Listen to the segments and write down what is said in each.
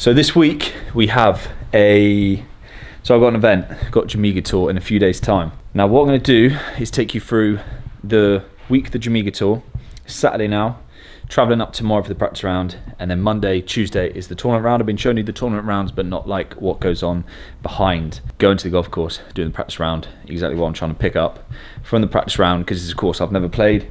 So this week we have I've got an event, got Jamega Tour in a few days time. Now what I'm going to do is take you through the week of the Jamega Tour. Saturday now, travelling up tomorrow for the practice round, and then Monday, Tuesday is the tournament round. I've been showing you the tournament rounds, but not like what goes on behind going to the golf course, doing the practice round, exactly what I'm trying to pick up from the practice round, because it's a course I've never played.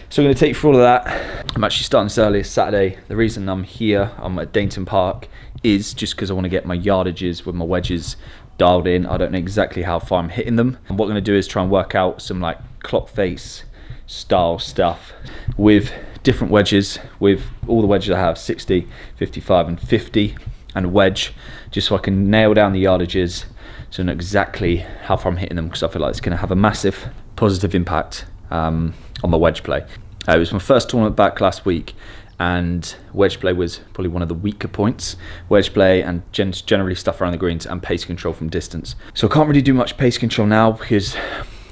So I'm going to take you through all of that. I'm actually starting this early, it's Saturday. The reason I'm here, I'm at Dainton Park, is just because I want to get my yardages with my wedges dialed in. I don't know exactly how far I'm hitting them. And what I'm going to do is try and work out some like clock face style stuff with different wedges, with all the wedges I have, 60, 55 and 50, and a wedge, just so I can nail down the yardages so I know exactly how far I'm hitting them, because I feel like it's going to have a massive positive impact on my wedge play. It was my first tournament back last week, and wedge play was probably one of the weaker points. Wedge play and generally stuff around the greens, and pace control from distance. So I can't really do much pace control now because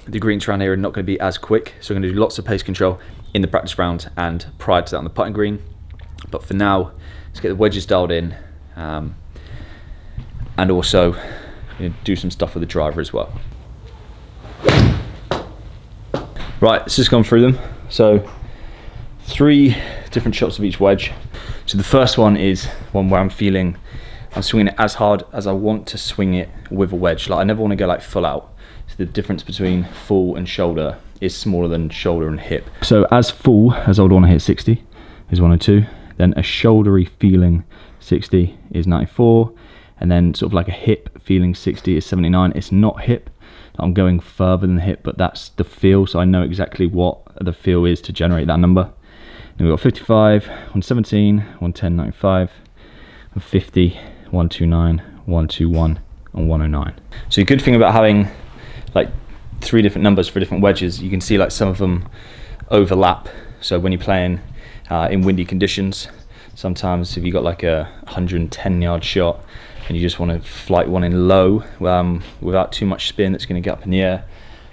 the greens around here are not going to be as quick. So I'm going to do lots of pace control in the practice round and prior to that on the putting green. But for now, let's get the wedges dialed in, and also do some stuff with the driver as well. Right, let's just go through them. So 3 different shots of each wedge. So the first one is one where I'm swinging it as hard as I want to swing it with a wedge. Like I never want to go like full out. So the difference between full and shoulder is smaller than shoulder and hip. So as full as I would want to hit 60 is 102. Then a shouldery feeling 60 is 94. And then sort of like a hip feeling 60 is 79. It's not hip. I'm going further than the hip, but that's the feel, so I know exactly what the feel is to generate that number. Then we've got 55, 117, 110, 95, 150, 129, 121, and 109. So the good thing about having like 3 different numbers for different wedges, you can see like some of them overlap. So when you're playing in windy conditions, sometimes if you've got like a 110 yard shot, and you just want to flight one in low without too much spin that's going to get up in the air,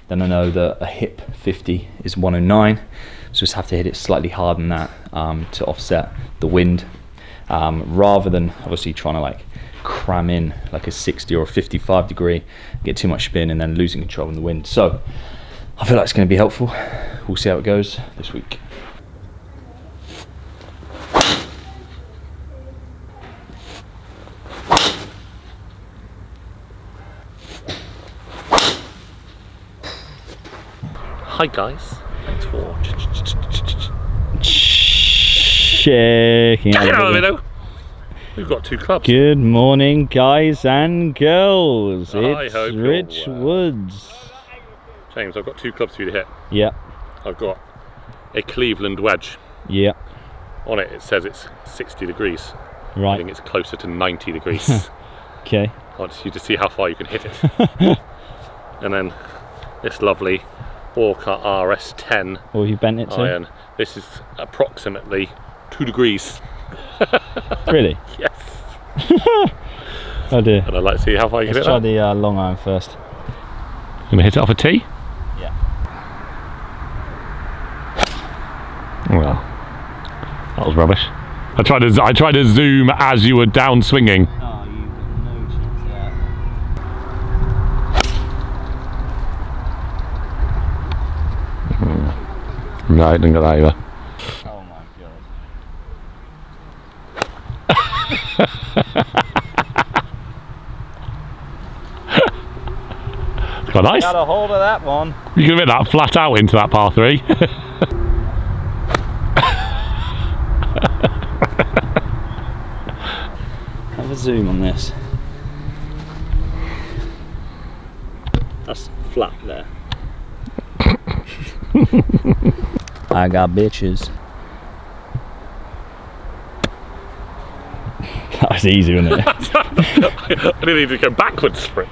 then I know that a hip 50 is 109, so just have to hit it slightly harder than that to offset the wind, rather than obviously trying to like cram in like a 60 or a 55 degree, get too much spin and then losing control in the wind. So I feel like it's going to be helpful. We'll see how it goes this week. Hi guys, thanks for checking out. We've got 2 clubs. Good morning guys and girls. It's hope Rich Woods. James, I've got 2 clubs for you to hit. Yeah. I've got a Cleveland wedge. Yeah. On it says it's 60 degrees. Right. I think it's closer to 90 degrees. Okay. I want you to see how far you can hit it. And then this lovely Orca RS10 What have you bent it to? iron. This is approximately 2 degrees. Really? Yes. Oh dear. And I'd like to see how far you can hit Let's try that. the long iron first. You gonna hit it off a tee? Yeah. Well, that was rubbish. I tried to zoom as you were down swinging. Oh, you've got no chance of that. No, I didn't get that either. Oh my god. Quite nice. Got a hold of that one. You can hit that flat out into that par 3. Have a zoom on this. That's flat there. I got bitches. That was easy, wasn't it? I didn't need to go backwards for it.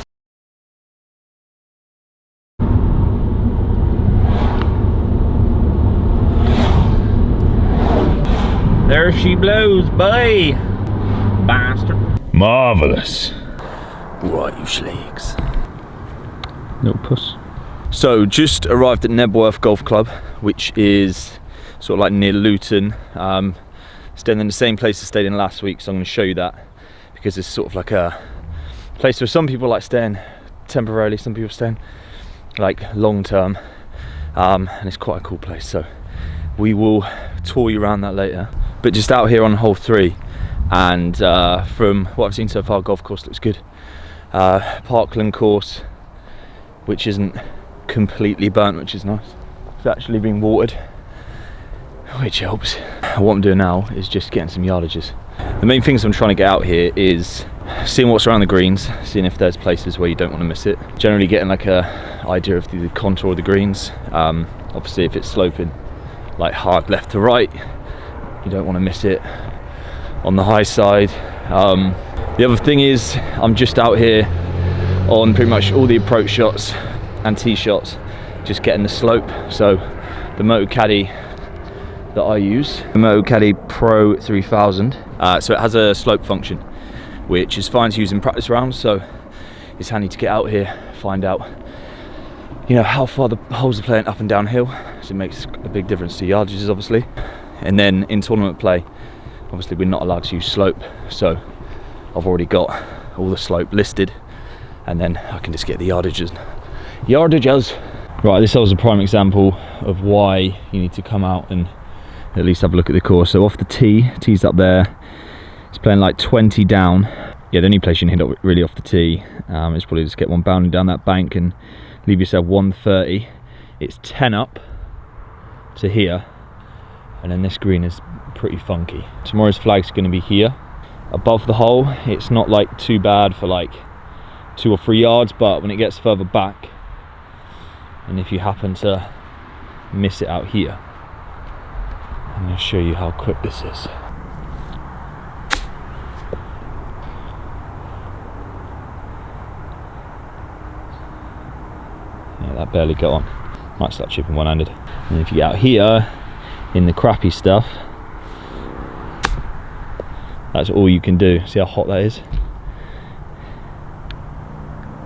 There she blows, boy! Bastard. Marvellous. Right, you slags. Little puss. So, just arrived at Knebworth Golf Club, which is sort of like near Luton. Staying in the same place I stayed in last week, so I'm going to show you that. because it's sort of like a place where some people like staying temporarily, some people staying like long term, and it's quite a cool place. So we will tour you around that later. But just out here on hole 3, and from what I've seen so far, golf course looks good. Parkland course, which isn't completely burnt, which is nice. It's actually been watered, which helps. What I'm doing now is just getting some yardages. The main things I'm trying to get out here is seeing what's around the greens, seeing if there's places where you don't want to miss it. Generally getting like a idea of the contour of the greens. Obviously if it's sloping like hard left to right, you don't want to miss it on the high side. The other thing is I'm just out here on pretty much all the approach shots and tee shots, just getting the slope. So the Moto Caddy that I use, the Moto Caddy Pro 3000, so it has a slope function, which is fine to use in practice rounds, so it's handy to get out here, find out, you know, how far the holes are playing up and downhill, so it makes a big difference to yardages obviously. And then in tournament play, obviously we're not allowed to use slope, so I've already got all the slope listed, and then I can just get the yardages. Right, this was a prime example of why you need to come out and at least have a look at the course. So off the tee's up there, it's playing like 20 down. Yeah, the only place you can hit it really off the tee is probably just get one bounding down that bank and leave yourself 130. It's 10 up to here, and then this green is pretty funky. Tomorrow's flag's going to be here above the hole. It's not like too bad for like 2 or 3 yards, but when it gets further back, and if you happen to miss it out here, I'm going to show you how quick this is. Yeah, that barely got on. Might start chipping one-handed. And if you get out here in the crappy stuff, that's all you can do. See how hot that is?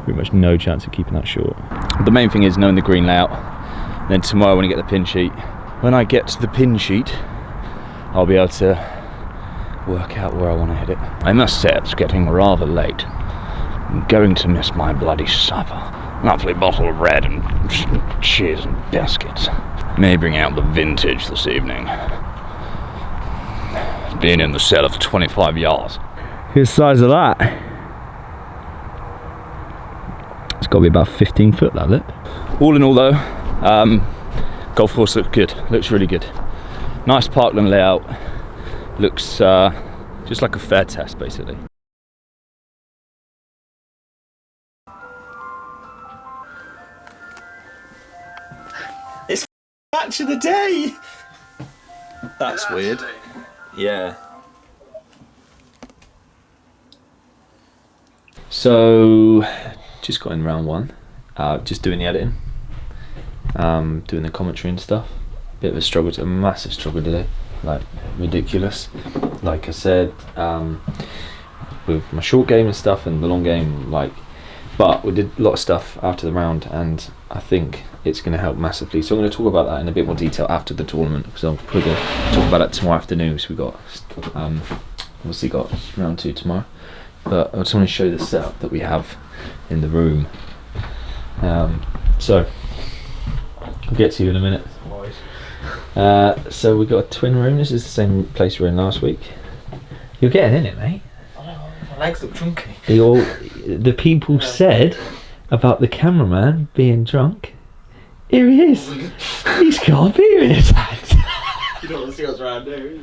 Pretty much no chance of keeping that short. The main thing is knowing the green layout. And then tomorrow when I get the pin sheet, I'll be able to work out where I want to hit it. I must say it's getting rather late. I'm going to miss my bloody supper. Lovely bottle of red and cheese and biscuits. May bring out the vintage this evening. Being in the cellar for 25 yards. Here's the size of that. It's got to be about 15 foot, that lip. All in all though, golf course looks good, looks really good. Nice parkland layout, looks just like a fair test basically. It's match of the day! That's weird. Yeah. So, just got in round 1, just doing the editing, doing the commentary and stuff. Bit of a struggle, a massive struggle today, like ridiculous. Like I said, with my short game and stuff and the long game, like, but we did a lot of stuff after the round, and I think it's going to help massively. So I'm going to talk about that in a bit more detail after the tournament, because I'm probably going to talk about that tomorrow afternoon. So we got obviously got round 2 tomorrow. But I just want to show you the setup that we have in the room. So I'll get to you in a minute. So we've got a twin room. This is the same place we were in last week. You're getting in it, mate. I know, my legs look chunky. The people said about the cameraman being drunk. Here he is. He's got a beer in his hand. You don't want to see what's around here.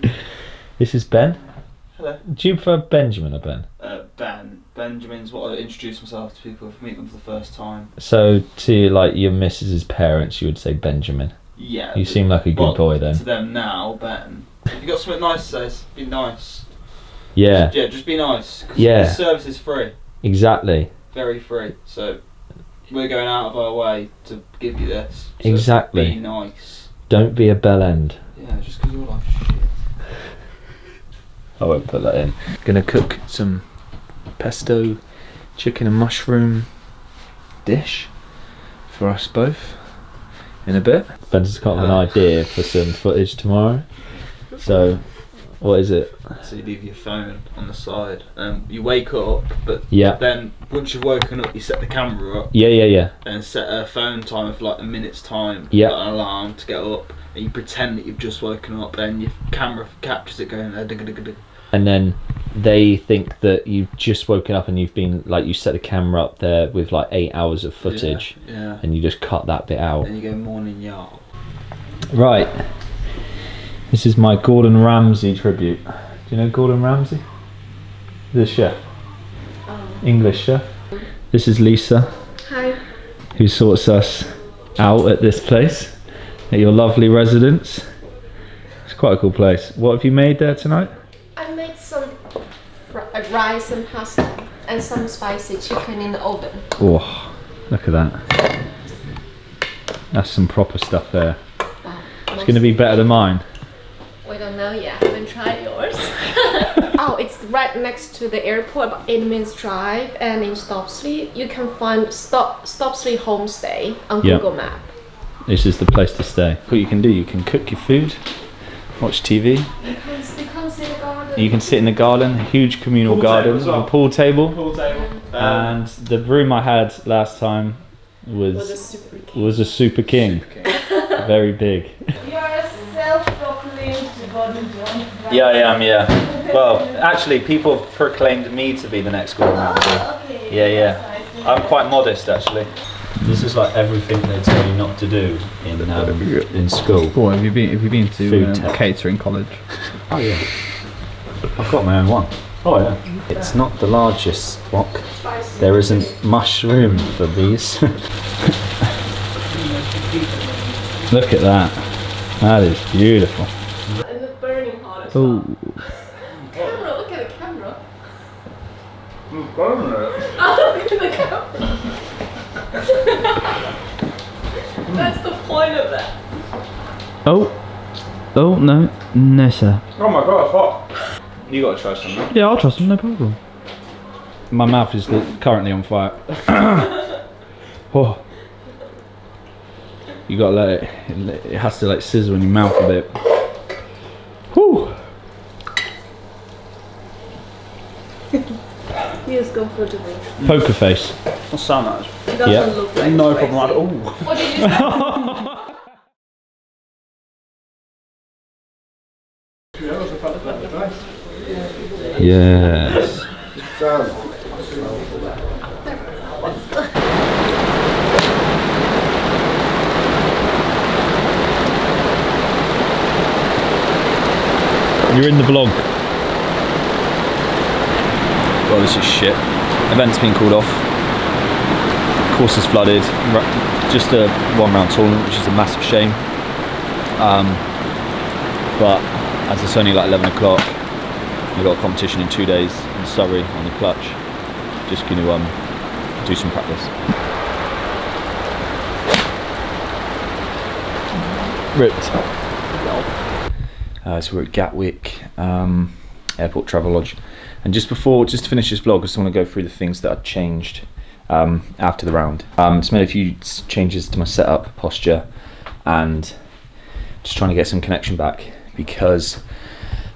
This is Ben. Hello. Do you prefer Benjamin or Ben? Ben. Benjamin's what I introduce myself to people if I meet them for the first time. So to like your missus's parents, you would say Benjamin. Yeah. You seem like a good boy then. To them now, Ben. If you got something nice to say, be nice. Yeah. Just be nice. Cause yeah. This service is free. Exactly. Very free. So we're going out of our way to give you this. So exactly. Be nice. Don't be a bell end. Yeah, just because your life's shit. I won't put that in. Gonna cook some pesto chicken and mushroom dish for us both in a bit. Ben's got an idea for some footage tomorrow, so What is it? So you leave your phone on the side. You wake up, but Yeah. then once you've woken up, you set the camera up. Yeah. And set a phone timer for like a minute's time. Yeah. Like an alarm to get up, and you pretend that you've just woken up, and your camera captures it going. And then they think that you've just woken up and you've been like, you set the camera up there with like 8 hours of footage. Yeah. And you just cut that bit out. And you go morning y'all. Right. This is my Gordon Ramsay tribute. Do you know Gordon Ramsay? The chef. English chef. This is Lisa. Hi. Who sorts us out at this place, at your lovely residence. It's quite a cool place. What have you made there tonight? I made some rice and pasta and some spicy chicken in the oven. Oh, look at that. That's some proper stuff there. It's going to be better than mine. We don't know yet. I haven't tried yours. Oh, it's right next to the airport, about 8 minutes drive, and in Stopsley you can find Stopsley Homestay on Google Map. This is the place to stay. What you can do, you can cook your food, watch TV. You can sit in the garden. You can sit in the garden, a huge communal garden, a pool table. And the room I had last time was a super king. Very big. You are a self-proclaimed Gordon Ramsay. Yeah, I am, yeah. Well, actually, people have proclaimed me to be the next Gordon Ramsay. Okay. Yeah. I'm quite modest, actually. This is like everything they tell you not to do in school. Cool. Have you been to Food tech. catering college? Oh yeah. I've got my own one. Oh yeah. It's not the largest wok. There isn't much room for these. Look at that. That is beautiful. And the burning hot as Oh. Camera, look at the camera. Oh, look at the camera. That's the point of that. Oh no sir. Oh my god, it's hot. You gotta try something. Yeah, I'll trust him, no problem. My mouth is currently on fire. Oh. You gotta let it has to like sizzle in your mouth a bit. Whew. Here's go for the drink. Poker face. What's sound that? It doesn't Yeah. look like No spicy. problem at all. What did you say? Yes. You're in the vlog. Well, this is shit. Event's been called off. Course is flooded. Just a one-round tournament, which is a massive shame. But as it's only like 11 o'clock, we've got a competition in 2 days in Surrey on the clutch. Just going to do some practice. Ripped. So we're at Gatwick Airport Travel Lodge, and just to finish this vlog, I just want to go through the things that I've changed after the round. Just made a few changes to my setup, posture, and just trying to get some connection back, because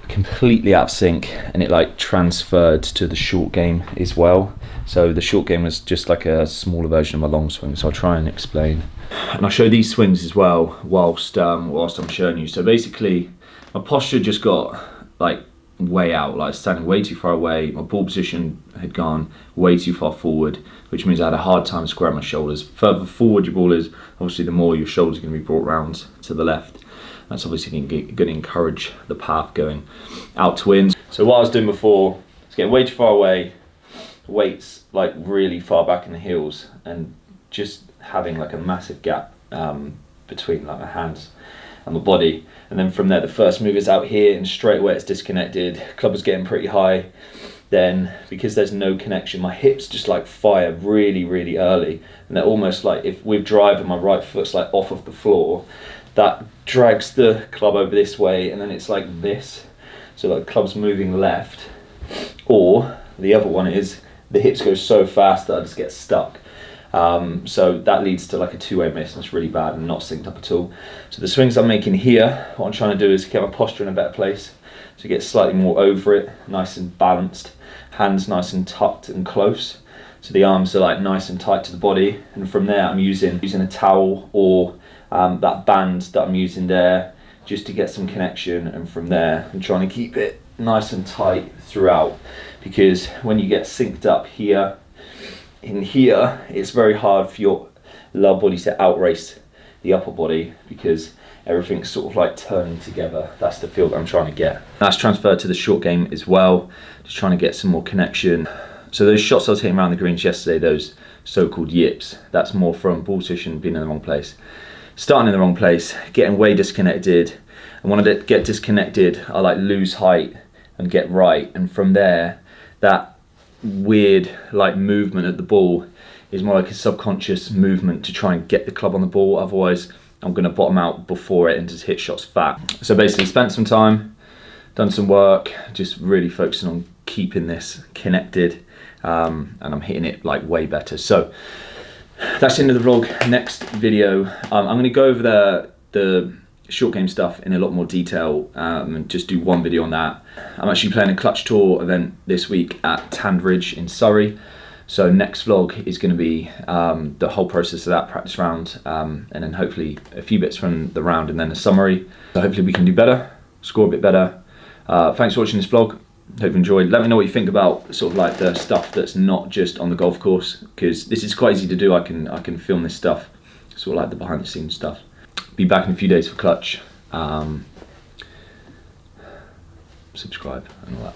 completely out of sync, and it like transferred to the short game as well. So the short game was just like a smaller version of my long swing, so I'll try and explain. And I'll show these swings as well whilst I'm showing you. So basically my posture just got like way out, like standing way too far away. My ball position had gone way too far forward, which means I had a hard time squaring my shoulders. Further forward your ball is, obviously the more your shoulders are going to be brought round to the left. That's obviously going to encourage the path going out to in. So what I was doing before was getting way too far away, weights like really far back in the heels, and just having like a massive gap between like my hands and my body. And then from there, the first move is out here, and straight away it's disconnected. Club is getting pretty high. Then, because there's no connection, my hips just like fire really, really early. And they're almost like, if with drive and my right foot's like off of the floor, that drags the club over this way, and then it's like this. So like the club's moving left. Or the other one is the hips go so fast that I just get stuck. So that leads to like a two-way miss, and it's really bad and not synced up at all. So the swings I'm making here, what I'm trying to do is get my posture in a better place. So get slightly more over it, nice and balanced. Hands nice and tucked and close. So the arms are like nice and tight to the body. And from there I'm using a towel or that band that I'm using there just to get some connection. And from there I'm trying to keep it nice and tight throughout, because when you get synced up here, in here, it's very hard for your lower body to outrace the upper body because everything's sort of like turning together. That's the feel that I'm trying to get. That's transferred to the short game as well, just trying to get some more connection. So those shots I was hitting around the greens yesterday, those so-called yips, that's more from ball position, being in the wrong place. Starting in the wrong place, getting way disconnected. And when I get disconnected, I like lose height and get right. And from there, that weird like movement at the ball is more like a subconscious movement to try and get the club on the ball. Otherwise, I'm going to bottom out before it and just hit shots fat. So basically spent some time, done some work, just really focusing on keeping this connected, and I'm hitting it like way better. So that's the end of the vlog. Next video, I'm going to go over the short game stuff in a lot more detail, and just do one video on that. I'm actually playing a clutch tour event this week at Tandridge in Surrey. So next vlog is going to be the whole process of that practice round, and then hopefully a few bits from the round and then a summary. So hopefully we can do better, score a bit better. Thanks for watching this vlog. Hope you enjoyed. Let me know what you think about sort of like the stuff that's not just on the golf course, because this is quite easy to do. I can film this stuff, sort of like the behind the scenes stuff. Be back in a few days for clutch. Subscribe and all that.